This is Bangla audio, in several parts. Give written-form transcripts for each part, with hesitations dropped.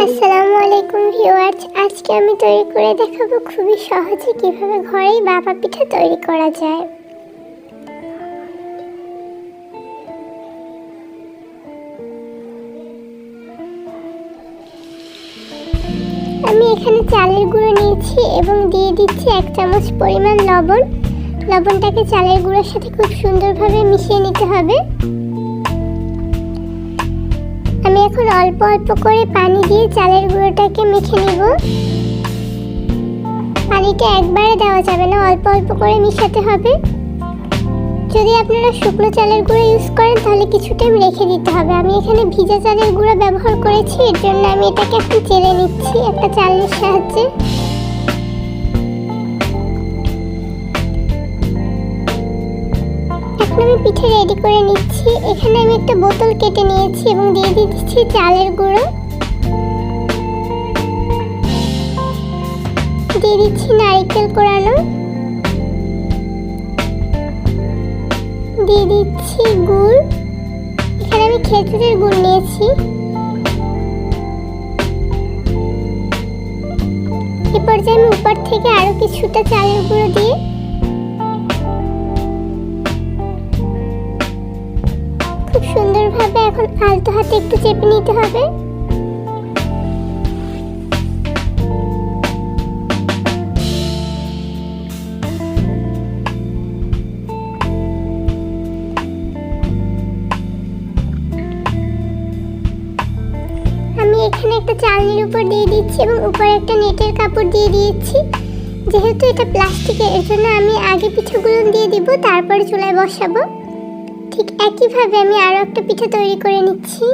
আসসালামু আলাইকুম ভিউয়ার্স, আজকে আমি তৈরি করে দেখাবো খুবই সহজে কিভাবে ঘরেই ভাপা পিঠা তৈরি করা যায়। আমি এখানে চালের গুঁড়ো নিয়েছি এবং দিয়ে দিচ্ছি 1 চামচ পরিমাণ লবণ। লবণটাকে চালের গুঁড়োর সাথে খুব সুন্দরভাবে মিশিয়ে নিতে হবে। আমি এখন অল্প অল্প করে পানি দিয়ে চালের গুঁড়োটাকে মেখে নিব। পানিটা একবারে দেওয়া যাবে না, অল্প অল্প করে মিশাতে হবে। যদি আপনারা শুকনো চালের গুঁড়ো ইউজ করেন তাহলে কিছু টাইম রেখে দিতে হবে। আমি এখানে ভিজা চালের গুঁড়ো ব্যবহার করেছি, এর জন্য আমি এটাকে এখন চেলে নিচ্ছি একটা চালনির সাহায্যে। এখন আমি পিঠে রেডি করে নিচ্ছি। এখানে আমি একটা বোতল কেটে নিয়েছি এবং দিয়ে দিচ্ছি চালের গুঁড়ো, দিয়ে দিচ্ছি নারকেল কোড়ানো, দিয়ে দিচ্ছি গুড়। এখানে আমি খেজুরের গুড় নিয়েছি। এই পর্যায়ে আমি উপর থেকে আরো কিছুটা চালের গুঁড়ো দিয়ে খুব সুন্দরভাবে এখন আলতো হাতে একটু চেপে নিতে হবে। আমি এখানে একটা চালনির উপর দিয়ে দিচ্ছি এবং উপরে একটা নেটের কাপড় দিয়ে দিয়েছি। যেহেতু এটা প্লাস্টিকের, এর জন্য আমি আগে পিঠাগুলো দিয়ে দিব, তারপরে চুলায় বসাবো। ঠিক একইভাবে আমি আরো একটা পিঠা তৈরি করে নিচ্ছি।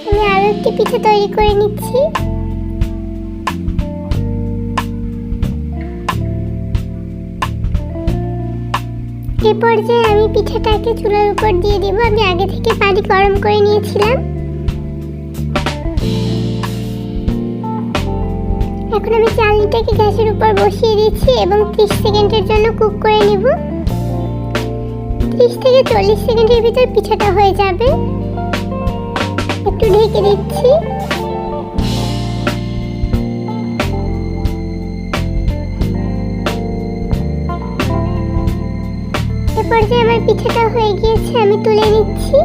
আমি আরো একটি পিঠা তৈরি করে নিচ্ছি। এই পর্যায়ে আমি পিঠাটাকে চুলার উপর দিয়ে দিব। আমি আগে থেকে পানি গরম করে নিয়েছিলাম। এখন আমি চালনিটাকে গ্যাসের উপর বসিয়ে দিচ্ছি এবং 30 সেকেন্ডের জন্য কুক করে নিব। 30 থেকে 40 সেকেন্ডের ভিতর পিঠাটা হয়ে যাবে। একটু ঢেকে দিচ্ছি। এ পর্যায়ে আমার পিঠাটা হয়ে গিয়েছে, আমি তুলে নিচ্ছি।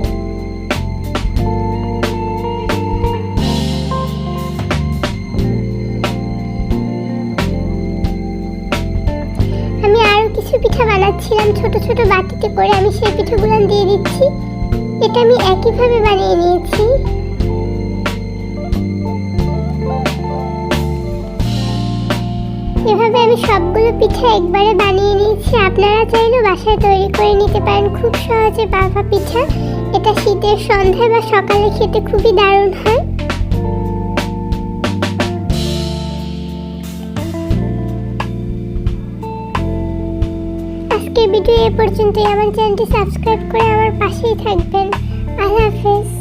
আমি আরো কিছু পিঠা বানাচ্ছিলাম ছোট ছোট বাটিতে করে, আমি সেই পিঠাগুলো দিয়ে দিচ্ছি। এটা আমি একইভাবে বানিয়ে নিয়েছি। এভাবে আমি সবগুলো পিঠা একবারে বানিয়ে নিয়েছি। আপনারা চাইলেও বাসায় তৈরি করে নিতে পারেন খুব সহজে ভাপা পিঠা। এটা শীতের সন্ধ্যায় বা সকালে খেতে খুবই দারুণ হয়। আজকের ভিডিও এ পর্যন্তই। আমার চ্যানেলটি সাবস্ক্রাইব করে আমার পাশেই থাকবেন। আল্লাহ হাফেজ।